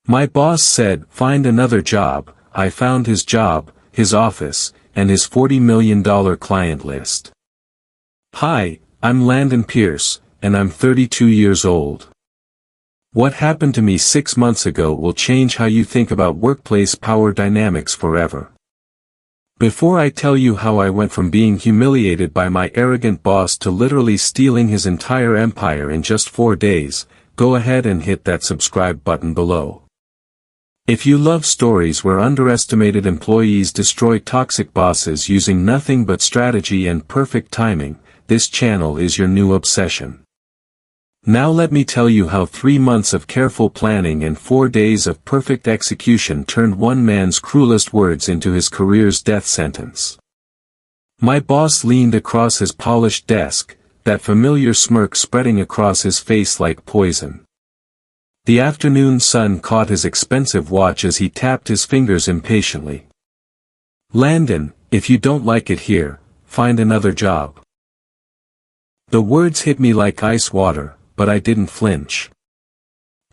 My boss said, "Find another job." I found his job, his office, and his $40 million client list. Hi, I'm Landon Pierce, and I'm 32 years old. What happened to me 6 months ago will change how you think about workplace power dynamics forever. Before I tell you how I went from being humiliated by my arrogant boss to literally stealing his entire empire in just 4 days, go ahead and hit that subscribe button below. If you love stories where underestimated employees destroy toxic bosses using nothing but strategy and perfect timing, this channel is your new obsession. Now let me tell you how 3 months of careful planning and 4 days of perfect execution turned one man's cruelest words into his career's death sentence. My boss leaned across his polished desk, that familiar smirk spreading across his face like poison. The afternoon sun caught his expensive watch as he tapped his fingers impatiently. "Landon, if you don't like it here, find another job." The words hit me like ice water, but I didn't flinch.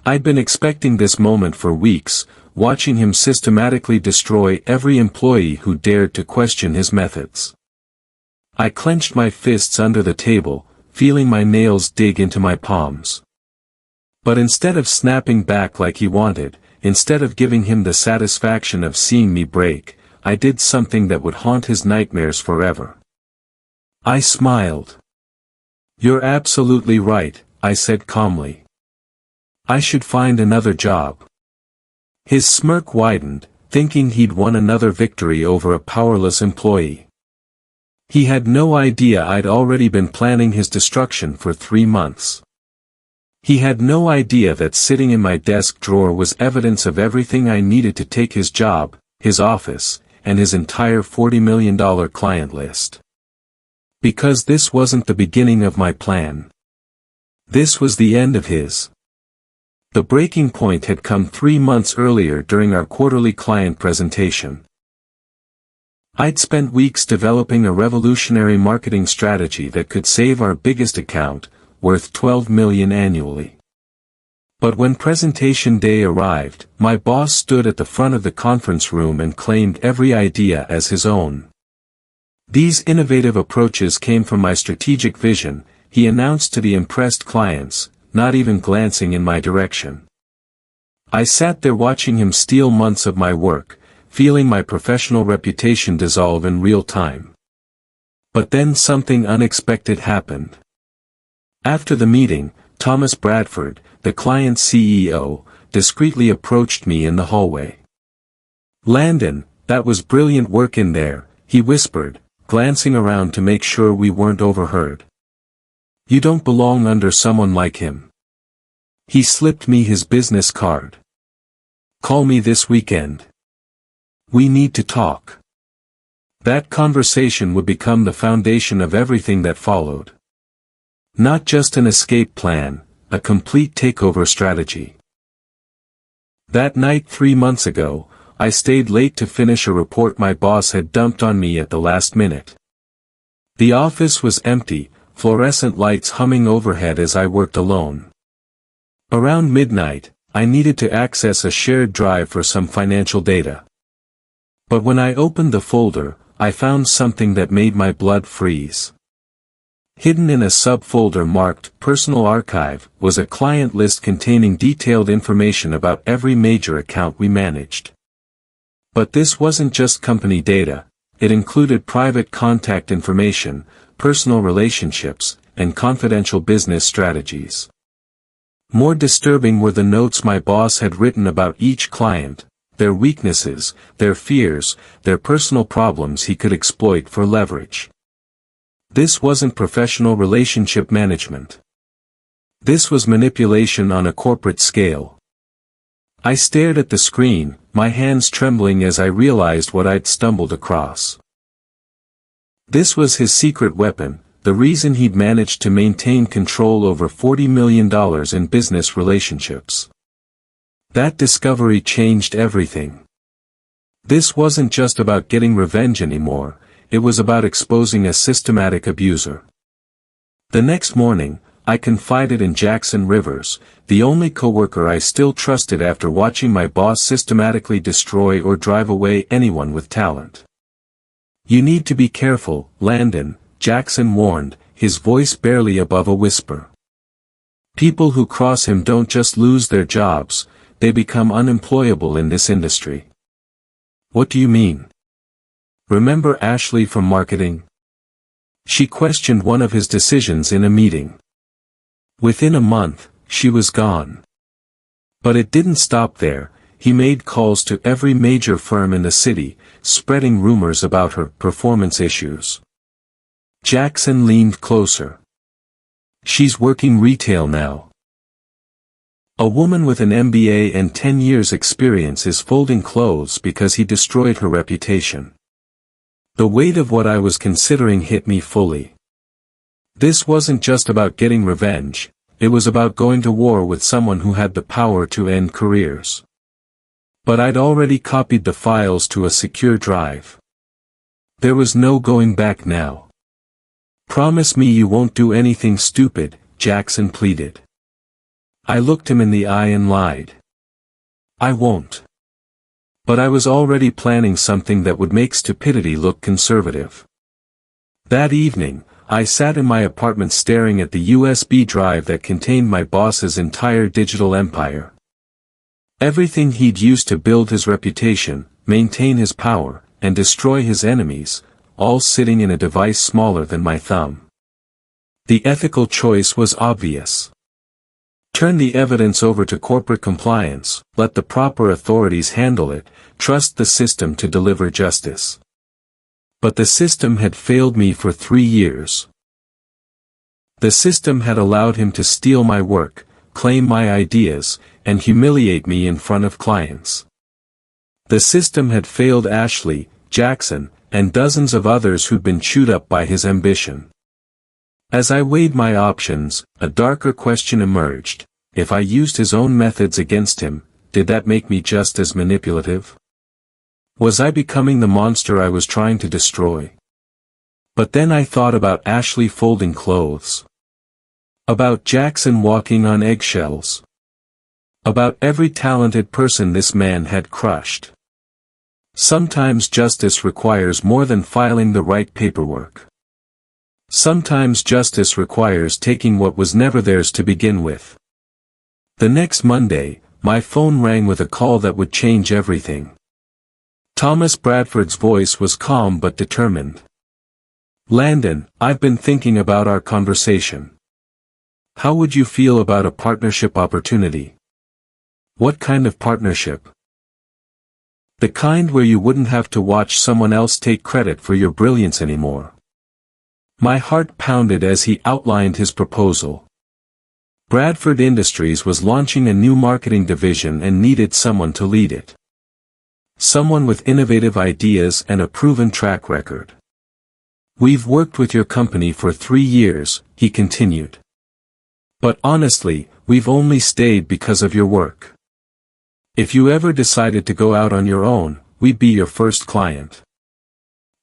I'd been expecting this moment for weeks, watching him systematically destroy every employee who dared to question his methods. I clenched my fists under the table, feeling my nails dig into my palms. But instead of snapping back like he wanted, instead of giving him the satisfaction of seeing me break, I did something that would haunt his nightmares forever. I smiled. "You're absolutely right," I said calmly. "I should find another job." His smirk widened, thinking he'd won another victory over a powerless employee. He had no idea I'd already been planning his destruction for 3 months. He had no idea that sitting in my desk drawer was evidence of everything I needed to take his job, his office, and his entire $40 million client list. Because this wasn't the beginning of my plan. This was the end of his. The breaking point had come 3 months earlier during our quarterly client presentation. I'd spent weeks developing a revolutionary marketing strategy that could save our biggest account, worth $12 million annually. But when presentation day arrived, my boss stood at the front of the conference room and claimed every idea as his own. "These innovative approaches came from my strategic vision," he announced to the impressed clients, not even glancing in my direction. I sat there watching him steal months of my work, feeling my professional reputation dissolve in real time. But then something unexpected happened. After the meeting, Thomas Bradford, the client's CEO, discreetly approached me in the hallway. "Landon, that was brilliant work in there," he whispered, glancing around to make sure we weren't overheard. "You don't belong under someone like him." He slipped me his business card. "Call me this weekend. We need to talk." That conversation would become the foundation of everything that followed. Not just an escape plan, a complete takeover strategy. That night 3 months ago, I stayed late to finish a report my boss had dumped on me at the last minute. The office was empty, fluorescent lights humming overhead as I worked alone. Around midnight, I needed to access a shared drive for some financial data. But when I opened the folder, I found something that made my blood freeze. Hidden in a subfolder marked Personal Archive was a client list containing detailed information about every major account we managed. But this wasn't just company data, it included private contact information, personal relationships, and confidential business strategies. More disturbing were the notes my boss had written about each client, their weaknesses, their fears, their personal problems he could exploit for leverage. This wasn't professional relationship management. This was manipulation on a corporate scale. I stared at the screen, my hands trembling as I realized what I'd stumbled across. This was his secret weapon, the reason he'd managed to maintain control over $40 million in business relationships. That discovery changed everything. This wasn't just about getting revenge anymore, it was about exposing a systematic abuser. The next morning, I confided in Jackson Rivers, the only coworker I still trusted after watching my boss systematically destroy or drive away anyone with talent. "You need to be careful, Landon," Jackson warned, his voice barely above a whisper. "People who cross him don't just lose their jobs, they become unemployable in this industry." "What do you mean?" "Remember Ashley from marketing? She questioned one of his decisions in a meeting. Within a month, she was gone. But it didn't stop there. He made calls to every major firm in the city, spreading rumors about her performance issues." Jackson leaned closer. "She's working retail now. A woman with an MBA and 10 years experience is folding clothes because he destroyed her reputation." The weight of what I was considering hit me fully. This wasn't just about getting revenge, it was about going to war with someone who had the power to end careers. But I'd already copied the files to a secure drive. There was no going back now. "Promise me you won't do anything stupid," Jackson pleaded. I looked him in the eye and lied. "I won't." But I was already planning something that would make stupidity look conservative. That evening, I sat in my apartment staring at the USB drive that contained my boss's entire digital empire. Everything he'd used to build his reputation, maintain his power, and destroy his enemies, all sitting in a device smaller than my thumb. The ethical choice was obvious. Turn the evidence over to corporate compliance, let the proper authorities handle it, trust the system to deliver justice. But the system had failed me for 3 years. The system had allowed him to steal my work, claim my ideas, and humiliate me in front of clients. The system had failed Ashley, Jackson, and dozens of others who'd been chewed up by his ambition. As I weighed my options, a darker question emerged. If I used his own methods against him, did that make me just as manipulative? Was I becoming the monster I was trying to destroy? But then I thought about Ashley folding clothes. About Jackson walking on eggshells. About every talented person this man had crushed. Sometimes justice requires more than filing the right paperwork. Sometimes justice requires taking what was never theirs to begin with. The next Monday, my phone rang with a call that would change everything. Thomas Bradford's voice was calm but determined. "Landon, I've been thinking about our conversation. How would you feel about a partnership opportunity?" "What kind of partnership?" "The kind where you wouldn't have to watch someone else take credit for your brilliance anymore." My heart pounded as he outlined his proposal. Bradford Industries was launching a new marketing division and needed someone to lead it. Someone with innovative ideas and a proven track record. "We've worked with your company for 3 years, he continued. "But honestly, we've only stayed because of your work. If you ever decided to go out on your own, we'd be your first client."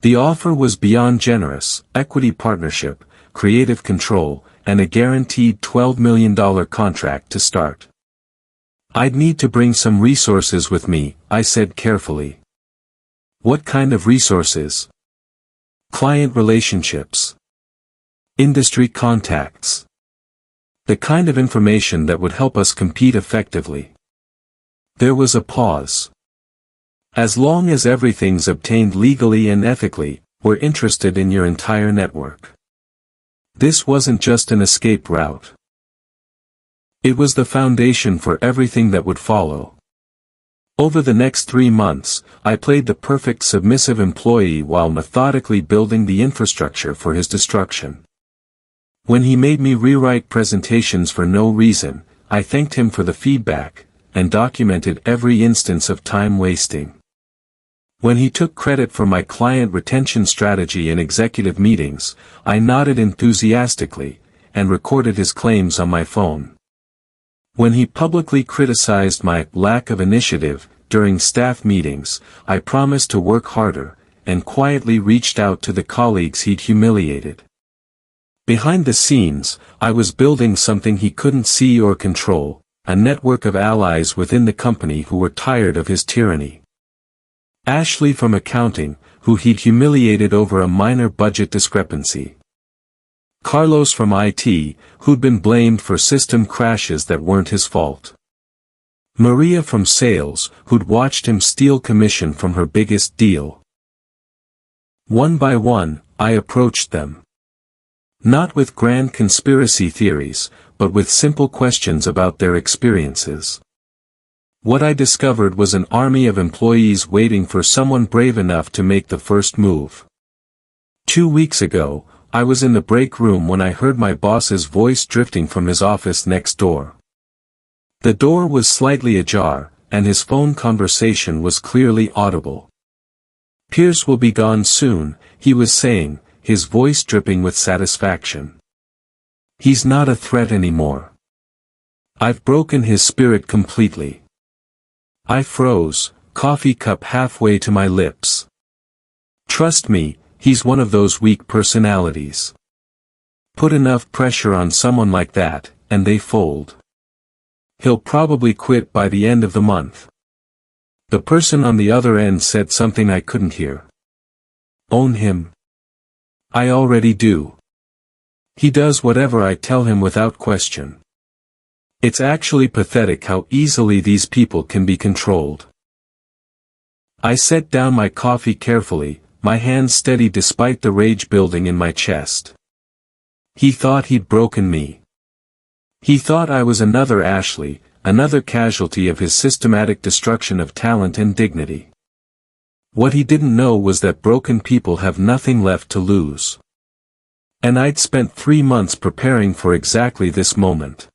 The offer was beyond generous: equity partnership, creative control, and a guaranteed $12 million contract to start. "I'd need to bring some resources with me," I said carefully. "What kind of resources?" "Client relationships. Industry contacts. The kind of information that would help us compete effectively." There was a pause. "As long as everything's obtained legally and ethically, we're interested in your entire network." This wasn't just an escape route. It was the foundation for everything that would follow. Over the next 3 months, I played the perfect submissive employee while methodically building the infrastructure for his destruction. When he made me rewrite presentations for no reason, I thanked him for the feedback, and documented every instance of time wasting. When he took credit for my client retention strategy in executive meetings, I nodded enthusiastically, and recorded his claims on my phone. When he publicly criticized my lack of initiative during staff meetings, I promised to work harder, and quietly reached out to the colleagues he'd humiliated. Behind the scenes, I was building something he couldn't see or control, a network of allies within the company who were tired of his tyranny. Ashley from accounting, who he'd humiliated over a minor budget discrepancy. Carlos from IT, who'd been blamed for system crashes that weren't his fault. Maria from sales, who'd watched him steal commission from her biggest deal. One by one, I approached them. Not with grand conspiracy theories, but with simple questions about their experiences. What I discovered was an army of employees waiting for someone brave enough to make the first move. 2 weeks ago, I was in the break room when I heard my boss's voice drifting from his office next door. The door was slightly ajar, and his phone conversation was clearly audible. "Pierce will be gone soon," he was saying, his voice dripping with satisfaction. "He's not a threat anymore. I've broken his spirit completely." I froze, coffee cup halfway to my lips. Trust me, he's one of those weak personalities. Put enough pressure on someone like that, and they fold. He'll probably quit by the end of the month. The person on the other end said something I couldn't hear. Own him. I already do. He does whatever I tell him without question. It's actually pathetic how easily these people can be controlled. I set down my coffee carefully, my hands steady despite the rage building in my chest. He thought he'd broken me. He thought I was another Ashley, another casualty of his systematic destruction of talent and dignity. What he didn't know was that broken people have nothing left to lose. And I'd spent 3 months preparing for exactly this moment.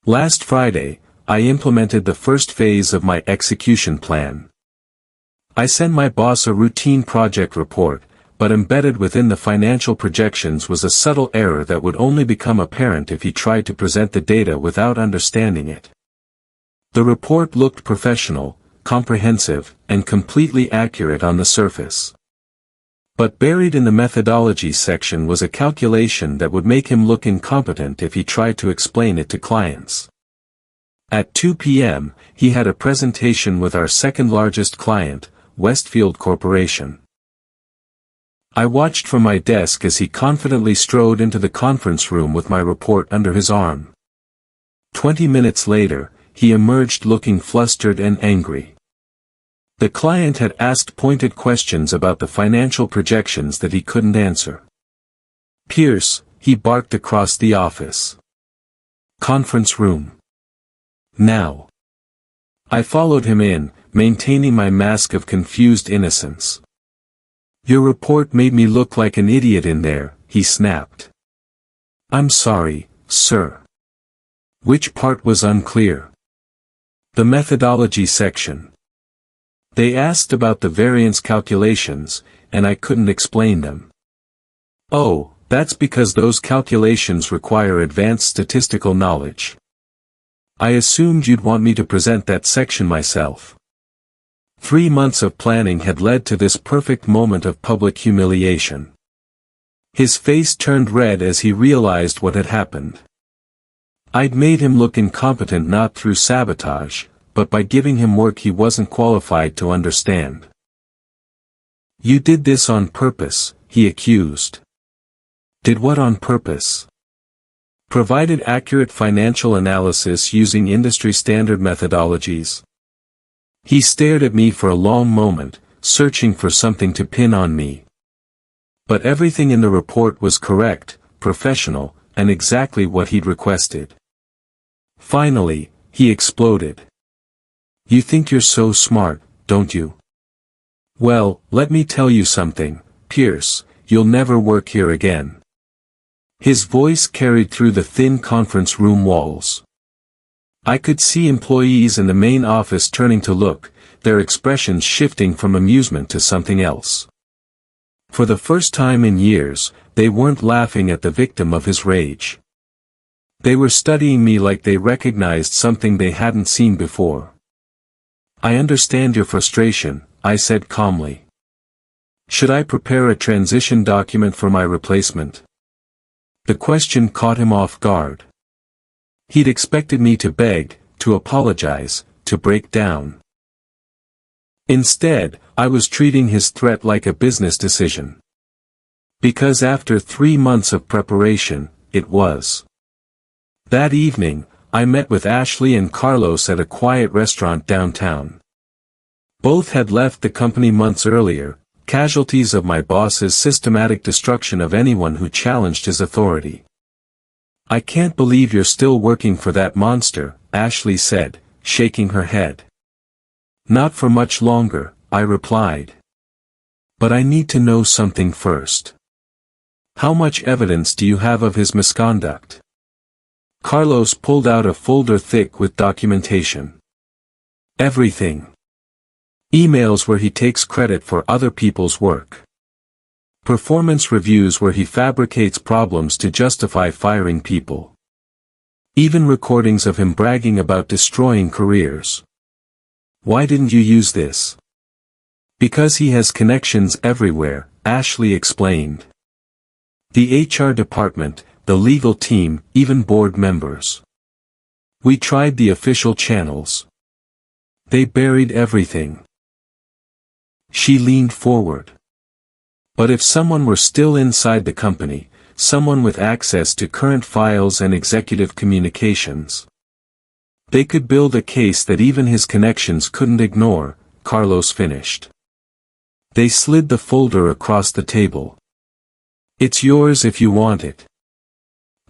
Last Friday, I implemented the first phase of my execution plan. I sent my boss a routine project report, but embedded within the financial projections was a subtle error that would only become apparent if he tried to present the data without understanding it. The report looked professional, comprehensive, and completely accurate on the surface. But buried in the methodology section was a calculation that would make him look incompetent if he tried to explain it to clients. At 2 p.m., he had a presentation with our second largest client, Westfield Corporation. I watched from my desk as he confidently strode into the conference room with my report under his arm. 20 minutes later, he emerged looking flustered and angry. The client had asked pointed questions about the financial projections that he couldn't answer. "Pierce," he barked across the office. "Conference room. Now." I followed him in, maintaining my mask of confused innocence. "Your report made me look like an idiot in there," he snapped. "I'm sorry, sir." Which part was unclear? The methodology section. They asked about the variance calculations, and I couldn't explain them. "Oh, that's because those calculations require advanced statistical knowledge. I assumed you'd want me to present that section myself." 3 months of planning had led to this perfect moment of public humiliation. His face turned red as he realized what had happened. I'd made him look incompetent not through sabotage, but by giving him work he wasn't qualified to understand. "You did this on purpose," he accused. "Did what on purpose?" "Provided accurate financial analysis using industry-standard methodologies." He stared at me for a long moment, searching for something to pin on me. But everything in the report was correct, professional, and exactly what he'd requested. Finally, he exploded. "You think you're so smart, don't you? Well, let me tell you something, Pierce, you'll never work here again." His voice carried through the thin conference room walls. I could see employees in the main office turning to look, their expressions shifting from amusement to something else. For the first time in years, they weren't laughing at the victim of his rage. They were studying me like they recognized something they hadn't seen before. "I understand your frustration," I said calmly. "Should I prepare a transition document for my replacement?" The question caught him off guard. He'd expected me to beg, to apologize, to break down. Instead, I was treating his threat like a business decision. Because after 3 months of preparation, it was. That evening, I met with Ashley and Carlos at a quiet restaurant downtown. Both had left the company months earlier, casualties of my boss's systematic destruction of anyone who challenged his authority. "I can't believe you're still working for that monster," Ashley said, shaking her head. "Not for much longer," I replied. "But I need to know something first. How much evidence do you have of his misconduct?" Carlos pulled out a folder thick with documentation. "Everything. Emails where he takes credit for other people's work. Performance reviews where he fabricates problems to justify firing people. Even recordings of him bragging about destroying careers." "Why didn't you use this?" "Because he has connections everywhere," Ashley explained. "The HR department, the legal team, even board members. We tried the official channels. They buried everything." She leaned forward. "But if someone were still inside the company, someone with access to current files and executive communications, they could build a case that even his connections couldn't ignore," Carlos finished. They slid the folder across the table. "It's yours if you want it."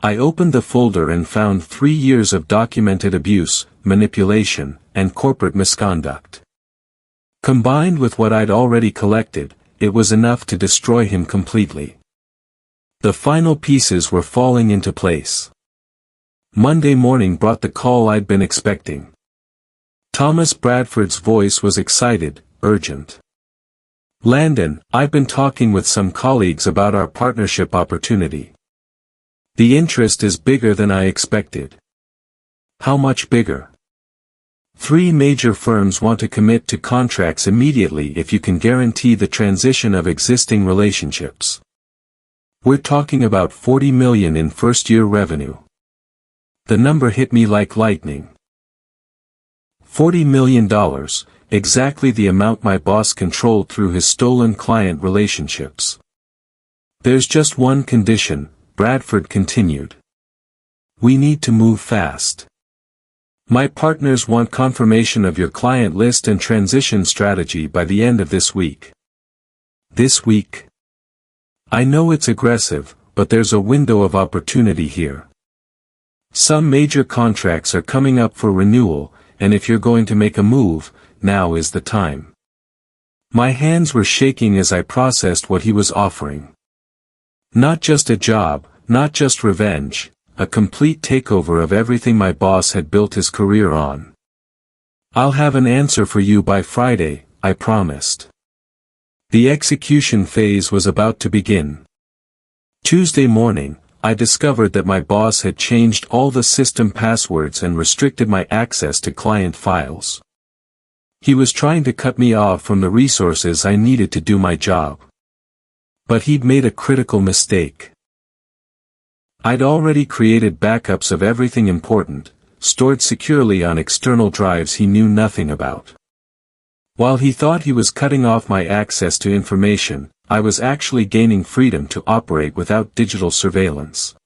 I opened the folder and found 3 years of documented abuse, manipulation, and corporate misconduct. Combined with what I'd already collected, it was enough to destroy him completely. The final pieces were falling into place. Monday morning brought the call I'd been expecting. Thomas Bradford's voice was excited, urgent. "Landon, I've been talking with some colleagues about our partnership opportunity. The interest is bigger than I expected." "How much bigger?" 3 major firms want to commit to contracts immediately if you can guarantee the transition of existing relationships. We're talking about $40 million in first-year revenue." The number hit me like lightning. $40 million, exactly the amount my boss controlled through his stolen client relationships. "There's just one condition," Bradford continued. "We need to move fast. My partners want confirmation of your client list and transition strategy by the end of this week." "This week?" "I know it's aggressive, but there's a window of opportunity here. Some major contracts are coming up for renewal, and if you're going to make a move, now is the time." My hands were shaking as I processed what he was offering. Not just a job, not just revenge, a complete takeover of everything my boss had built his career on. "I'll have an answer for you by Friday," I promised. The execution phase was about to begin. Tuesday morning, I discovered that my boss had changed all the system passwords and restricted my access to client files. He was trying to cut me off from the resources I needed to do my job. But he'd made a critical mistake. I'd already created backups of everything important, stored securely on external drives he knew nothing about. While he thought he was cutting off my access to information, I was actually gaining freedom to operate without digital surveillance.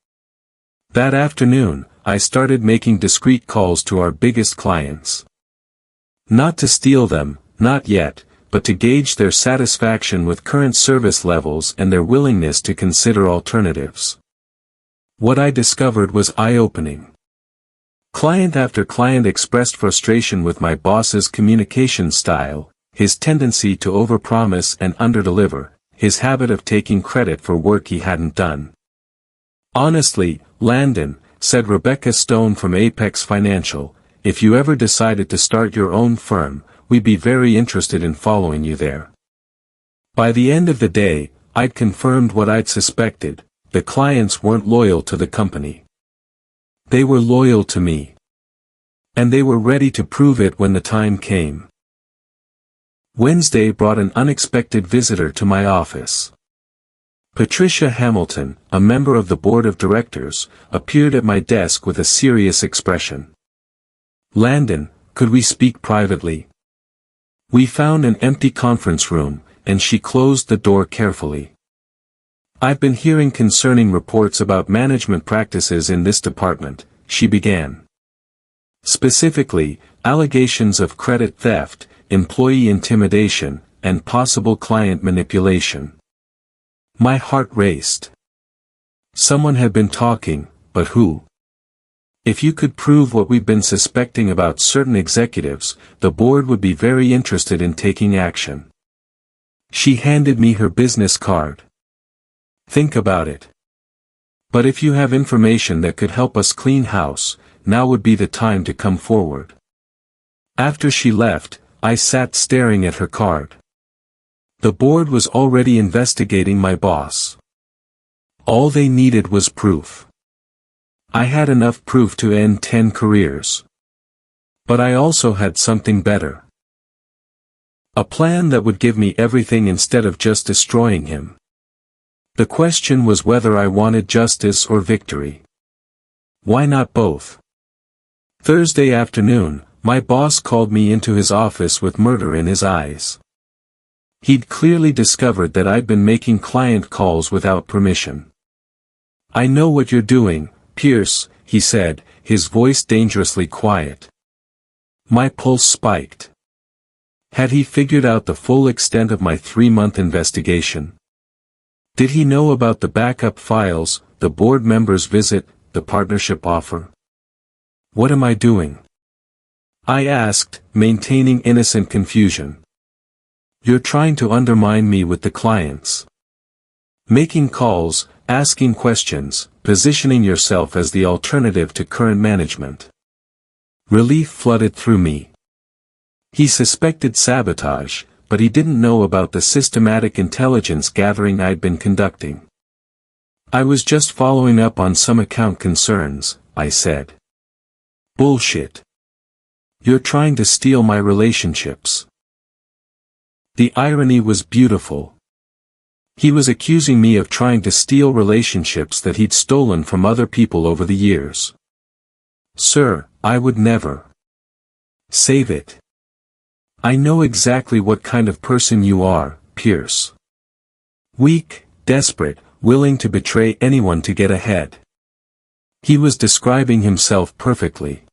That afternoon, I started making discreet calls to our biggest clients. Not to steal them, not yet, but to gauge their satisfaction with current service levels and their willingness to consider alternatives. What I discovered was eye-opening. Client after client expressed frustration with my boss's communication style, his tendency to overpromise and underdeliver, his habit of taking credit for work he hadn't done. "Honestly, Landon," said Rebecca Stone from Apex Financial, "if you ever decided to start your own firm, we'd be very interested in following you there." By the end of the day, I'd confirmed what I'd suspected: the clients weren't loyal to the company. They were loyal to me. And they were ready to prove it when the time came. Wednesday brought an unexpected visitor to my office. Patricia Hamilton, a member of the board of directors, appeared at my desk with a serious expression. "Landon, could we speak privately?" We found an empty conference room, and she closed the door carefully. "I've been hearing concerning reports about management practices in this department," she began. "Specifically, allegations of credit theft, employee intimidation, and possible client manipulation." My heart raced. Someone had been talking, but who? If you could prove what we've been suspecting about certain executives, the board would be very interested in taking action. She handed me her business card. "Think about it. But if you have information that could help us clean house, now would be the time to come forward." After she left, I sat staring at her card. The board was already investigating my boss. All they needed was proof. I had enough proof to end 10 careers. But I also had something better. A plan that would give me everything instead of just destroying him. The question was whether I wanted justice or victory. Why not both? Thursday afternoon, my boss called me into his office with murder in his eyes. He'd clearly discovered that I'd been making client calls without permission. "I know what you're doing, Pierce," he said, his voice dangerously quiet. My pulse spiked. Had he figured out the full extent of my 3-month investigation? Did he know about the backup files, the board members' visit, the partnership offer? "What am I doing?" I asked, maintaining innocent confusion. "You're trying to undermine me with the clients. Making calls, asking questions, positioning yourself as the alternative to current management." Relief flooded through me. He suspected sabotage, but he didn't know about the systematic intelligence gathering I'd been conducting. "I was just following up on some account concerns," I said. "Bullshit. You're trying to steal my relationships." The irony was beautiful. He was accusing me of trying to steal relationships that he'd stolen from other people over the years. "Sir, I would never." "Save it. I know exactly what kind of person you are, Pierce. Weak, desperate, willing to betray anyone to get ahead." He was describing himself perfectly.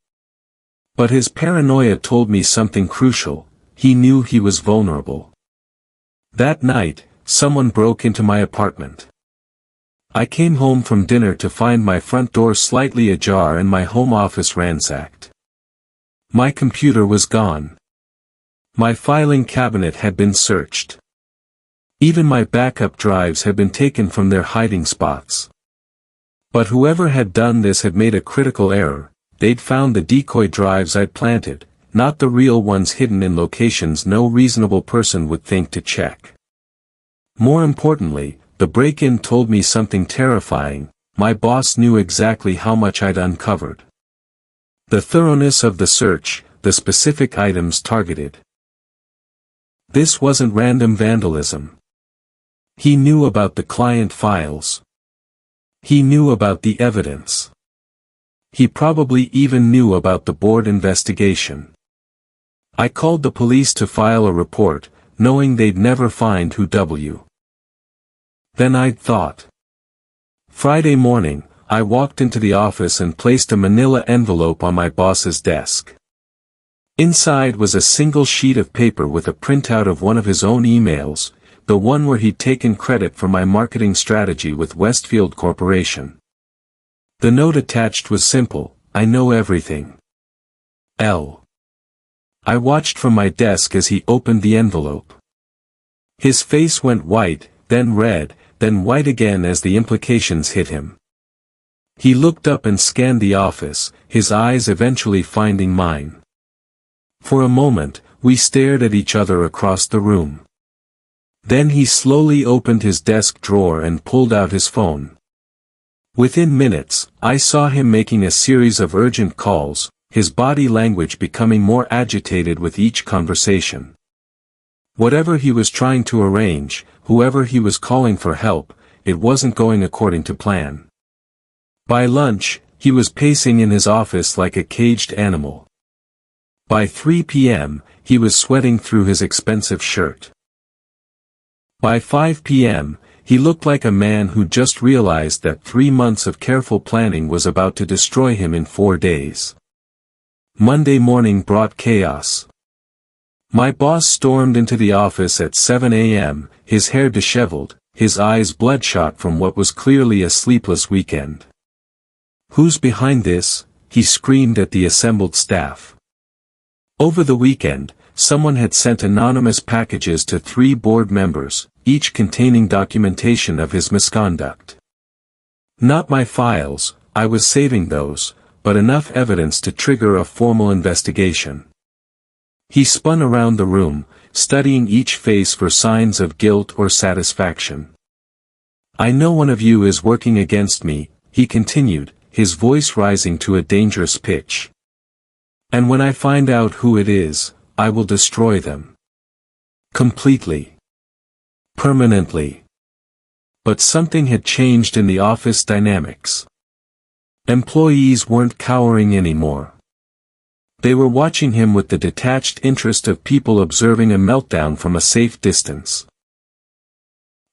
But his paranoia told me something crucial. He knew he was vulnerable. That night, someone broke into my apartment. I came home from dinner to find my front door slightly ajar and my home office ransacked. My computer was gone. My filing cabinet had been searched. Even my backup drives had been taken from their hiding spots. But whoever had done this had made a critical error. They'd found the decoy drives I'd planted, not the real ones hidden in locations no reasonable person would think to check. More importantly, the break-in told me something terrifying. My boss knew exactly how much I'd uncovered. The thoroughness of the search, the specific items targeted. This wasn't random vandalism. He knew about the client files. He knew about the evidence. He probably even knew about the board investigation. I called the police to file a report, knowing they'd never find who W. Then I'd thought. Friday morning, I walked into the office and placed a manila envelope on my boss's desk. Inside was a single sheet of paper with a printout of one of his own emails, the one where he'd taken credit for my marketing strategy with Westfield Corporation. The note attached was simple: "I know everything. L." I watched from my desk as he opened the envelope. His face went white, then red, then white again as the implications hit him. He looked up and scanned the office, his eyes eventually finding mine. For a moment, we stared at each other across the room. Then he slowly opened his desk drawer and pulled out his phone. Within minutes, I saw him making a series of urgent calls, his body language becoming more agitated with each conversation. Whatever he was trying to arrange, whoever he was calling for help, it wasn't going according to plan. By lunch, he was pacing in his office like a caged animal. By 3 p.m., he was sweating through his expensive shirt. By 5 p.m., he looked like a man who just realized that 3 months of careful planning was about to destroy him in 4 days. Monday morning brought chaos. My boss stormed into the office at 7 a.m., his hair disheveled, his eyes bloodshot from what was clearly a sleepless weekend. "Who's behind this?" he screamed at the assembled staff. Over the weekend, someone had sent anonymous packages to 3 board members, each containing documentation of his misconduct. Not my files, I was saving those, but enough evidence to trigger a formal investigation. He spun around the room, studying each face for signs of guilt or satisfaction. "I know one of you is working against me," he continued, his voice rising to a dangerous pitch. "And when I find out who it is, I will destroy them. Completely. Permanently." But something had changed in the office dynamics. Employees weren't cowering anymore. They were watching him with the detached interest of people observing a meltdown from a safe distance.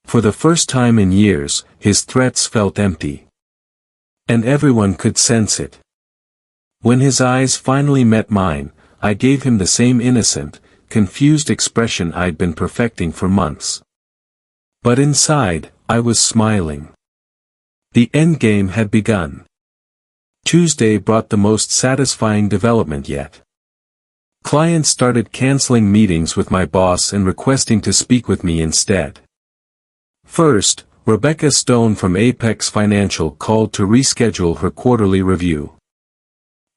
For the first time in years, his threats felt empty. And everyone could sense it. When his eyes finally met mine, I gave him the same innocent, confused expression I'd been perfecting for months. But inside, I was smiling. The endgame had begun. Tuesday brought the most satisfying development yet. Clients started canceling meetings with my boss and requesting to speak with me instead. First, Rebecca Stone from Apex Financial called to reschedule her quarterly review.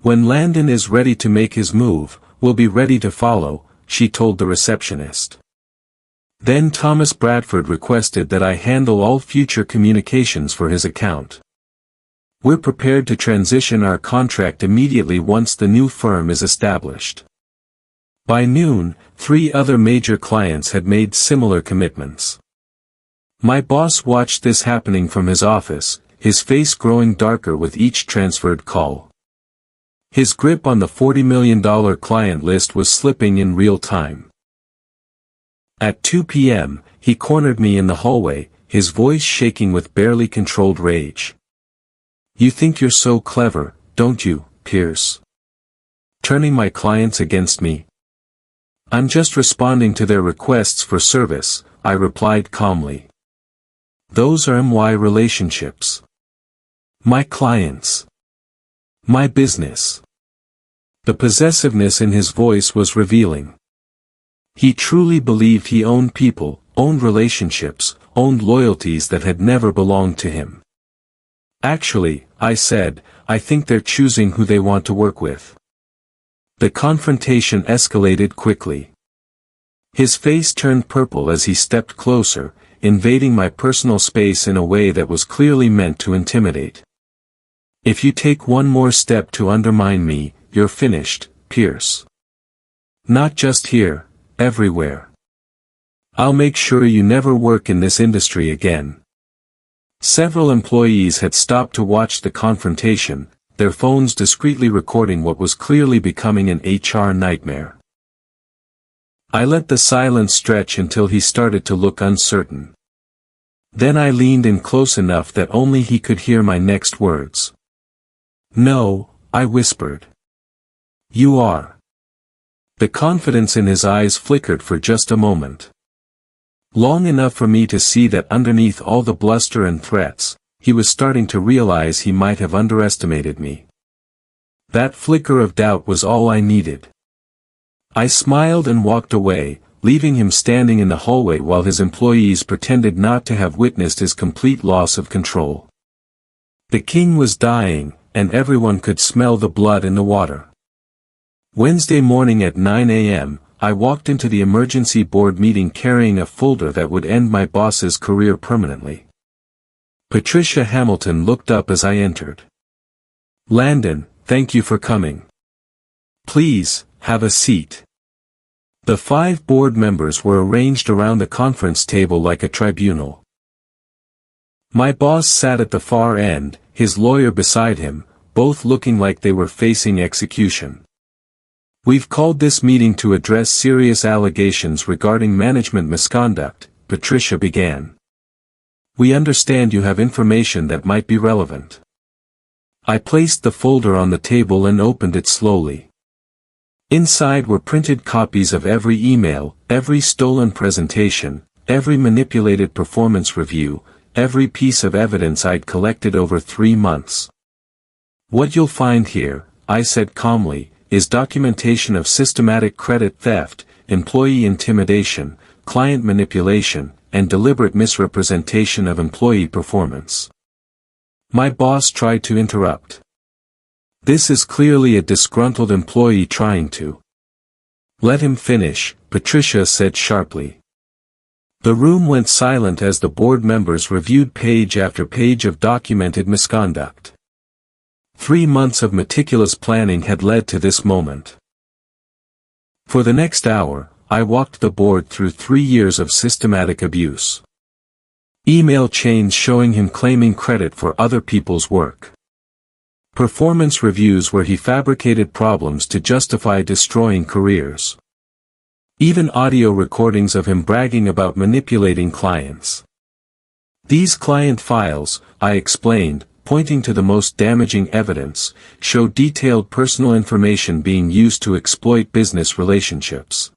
"When Landon is ready to make his move, we'll be ready to follow," she told the receptionist. Then Thomas Bradford requested that I handle all future communications for his account. "We're prepared to transition our contract immediately once the new firm is established." By noon, 3 other major clients had made similar commitments. My boss watched this happening from his office, his face growing darker with each transferred call. His grip on the $40 million client list was slipping in real time. At 2 p.m., he cornered me in the hallway, his voice shaking with barely controlled rage. "You think you're so clever, don't you, Pierce? Turning my clients against me?" "I'm just responding to their requests for service," I replied calmly. "Those are my relationships. My clients. My business." The possessiveness in his voice was revealing. He truly believed he owned people, owned relationships, owned loyalties that had never belonged to him. "Actually," I said, "I think they're choosing who they want to work with." The confrontation escalated quickly. His face turned purple as he stepped closer, invading my personal space in a way that was clearly meant to intimidate. "If you take one more step to undermine me, you're finished, Pierce. Not just here, everywhere. I'll make sure you never work in this industry again." Several employees had stopped to watch the confrontation, their phones discreetly recording what was clearly becoming an HR nightmare. I let the silence stretch until he started to look uncertain. Then I leaned in close enough that only he could hear my next words. "No," I whispered. "You are." The confidence in his eyes flickered for just a moment. Long enough for me to see that underneath all the bluster and threats, he was starting to realize he might have underestimated me. That flicker of doubt was all I needed. I smiled and walked away, leaving him standing in the hallway while his employees pretended not to have witnessed his complete loss of control. The king was dying, and everyone could smell the blood in the water. Wednesday morning at 9 a.m., I walked into the emergency board meeting carrying a folder that would end my boss's career permanently. Patricia Hamilton looked up as I entered. "Landon, thank you for coming. Please, have a seat." The 5 board members were arranged around the conference table like a tribunal. My boss sat at the far end, his lawyer beside him, both looking like they were facing execution. "We've called this meeting to address serious allegations regarding management misconduct," Patricia began. "We understand you have information that might be relevant." I placed the folder on the table and opened it slowly. Inside were printed copies of every email, every stolen presentation, every manipulated performance review, every piece of evidence I'd collected over 3 months. "What you'll find here," I said calmly, "is documentation of systematic credit theft, employee intimidation, client manipulation, and deliberate misrepresentation of employee performance." My boss tried to interrupt. "This is clearly a disgruntled employee trying to." "Let him finish," Patricia said sharply. The room went silent as the board members reviewed page after page of documented misconduct. 3 months of meticulous planning had led to this moment. For the next hour, I walked the board through 3 years of systematic abuse. Email chains showing him claiming credit for other people's work. Performance reviews where he fabricated problems to justify destroying careers. Even audio recordings of him bragging about manipulating clients. These client files, I explained, pointing to the most damaging evidence, show detailed personal information being used to exploit business relationships.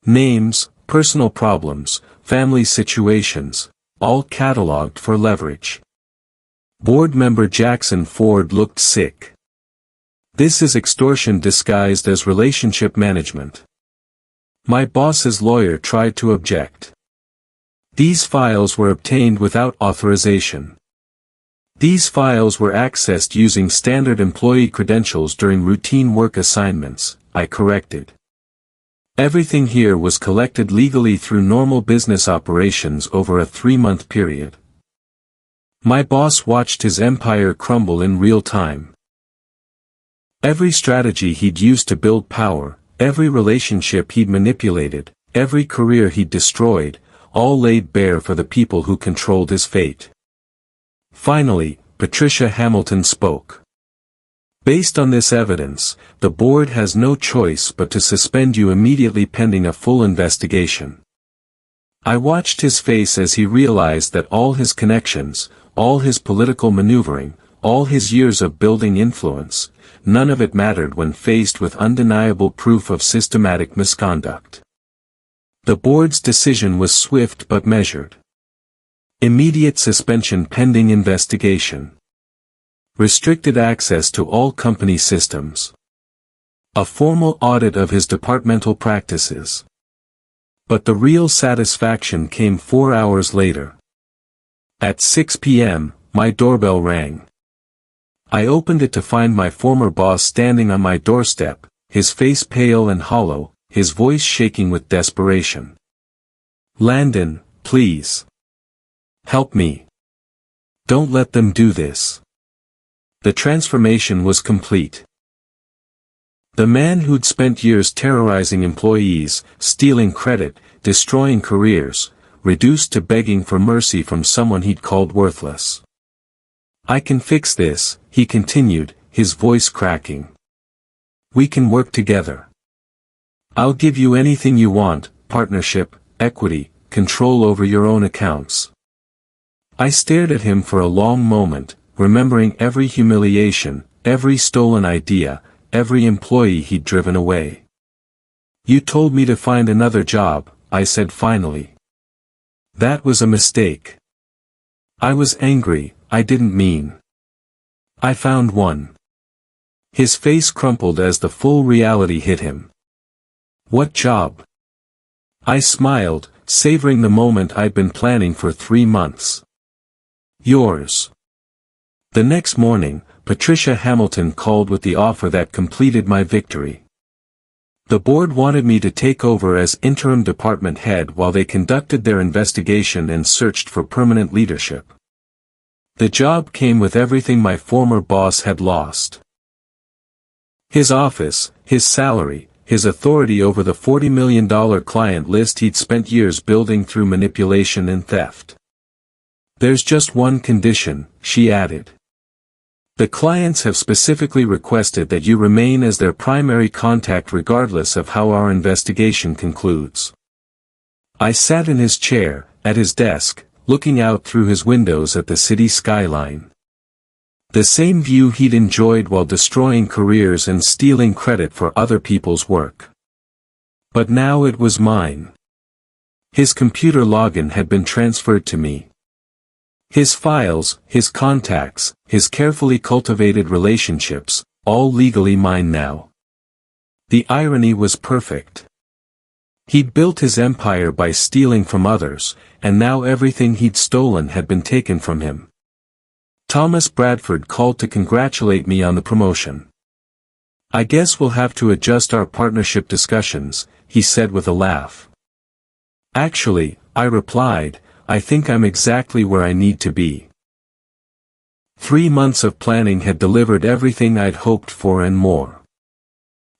Names, personal problems, family situations, all cataloged for leverage. Board member Jackson Ford looked sick. "This is extortion disguised as relationship management." My boss's lawyer tried to object. "These files were obtained without authorization. These files were accessed using standard employee credentials during routine work assignments," I corrected. "Everything here was collected legally through normal business operations over a 3-month period." My boss watched his empire crumble in real time. Every strategy he'd used to build power, every relationship he'd manipulated, every career he'd destroyed, all laid bare for the people who controlled his fate. Finally, Patricia Hamilton spoke. "Based on this evidence, the board has no choice but to suspend you immediately pending a full investigation." I watched his face as he realized that all his connections, all his political maneuvering, all his years of building influence, none of it mattered when faced with undeniable proof of systematic misconduct. The board's decision was swift but measured. Immediate suspension pending investigation. Restricted access to all company systems. A formal audit of his departmental practices. But the real satisfaction came 4 hours later. At 6 p.m., my doorbell rang. I opened it to find my former boss standing on my doorstep, his face pale and hollow, his voice shaking with desperation. "Landon, please. Help me. Don't let them do this." The transformation was complete. The man who'd spent years terrorizing employees, stealing credit, destroying careers, reduced to begging for mercy from someone he'd called worthless. "I can fix this," he continued, his voice cracking. "We can work together. I'll give you anything you want, partnership, equity, control over your own accounts." I stared at him for a long moment, remembering every humiliation, every stolen idea, every employee he'd driven away. "You told me to find another job," I said finally. "That was a mistake. I was angry, I didn't mean. I found one." His face crumpled as the full reality hit him. "What job?" I smiled, savoring the moment I'd been planning for 3 months. "Yours." The next morning, Patricia Hamilton called with the offer that completed my victory. The board wanted me to take over as interim department head while they conducted their investigation and searched for permanent leadership. The job came with everything my former boss had lost. His office, his salary, his authority over the $40 million client list he'd spent years building through manipulation and theft. There's just one condition, she added. The clients have specifically requested that you remain as their primary contact regardless of how our investigation concludes. I sat in his chair, at his desk, looking out through his windows at the city skyline. The same view he'd enjoyed while destroying careers and stealing credit for other people's work. But now it was mine. His computer login had been transferred to me. His files, his contacts, his carefully cultivated relationships, all legally mine now. The irony was perfect. He'd built his empire by stealing from others, and now everything he'd stolen had been taken from him. Thomas Bradford called to congratulate me on the promotion. I guess we'll have to adjust our partnership discussions, he said with a laugh. Actually, I replied, I think I'm exactly where I need to be. 3 months of planning had delivered everything I'd hoped for and more.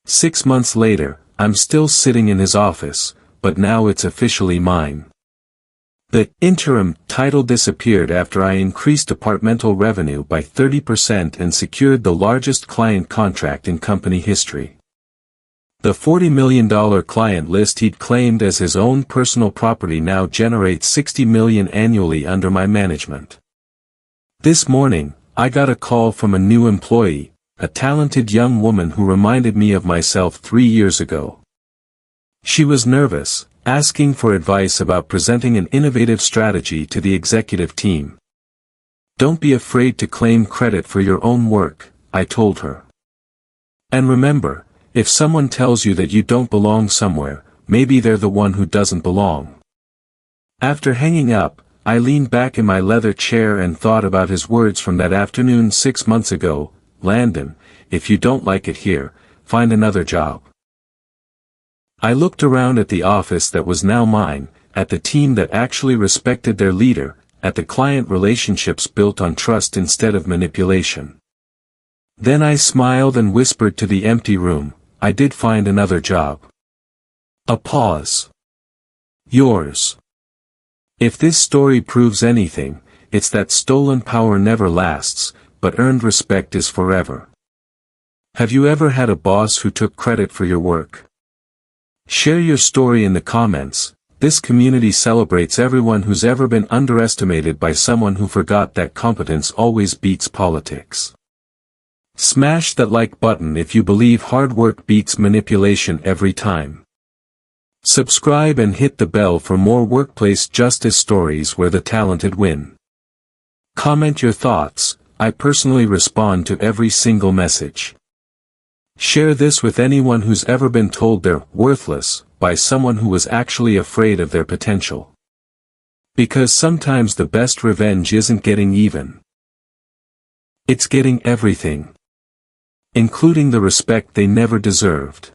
6 months later, I'm still sitting in his office, but now it's officially mine. The interim title disappeared after I increased departmental revenue by 30% and secured the largest client contract in company history. The $40 million client list he'd claimed as his own personal property now generates $60 million annually under my management. This morning, I got a call from a new employee, a talented young woman who reminded me of myself 3 years ago. She was nervous, asking for advice about presenting an innovative strategy to the executive team. Don't be afraid to claim credit for your own work, I told her. And remember, if someone tells you that you don't belong somewhere, maybe they're the one who doesn't belong. After hanging up, I leaned back in my leather chair and thought about his words from that afternoon 6 months ago, Landon, if you don't like it here, find another job. I looked around at the office that was now mine, at the team that actually respected their leader, at the client relationships built on trust instead of manipulation. Then I smiled and whispered to the empty room, I did find another job. A pause. Yours. If this story proves anything, it's that stolen power never lasts, but earned respect is forever. Have you ever had a boss who took credit for your work? Share your story in the comments. This community celebrates everyone who's ever been underestimated by someone who forgot that competence always beats politics. Smash that like button if you believe hard work beats manipulation every time. Subscribe and hit the bell for more workplace justice stories where the talented win. Comment your thoughts, I personally respond to every single message. Share this with anyone who's ever been told they're worthless by someone who was actually afraid of their potential. Because sometimes the best revenge isn't getting even. It's getting everything. Including the respect they never deserved.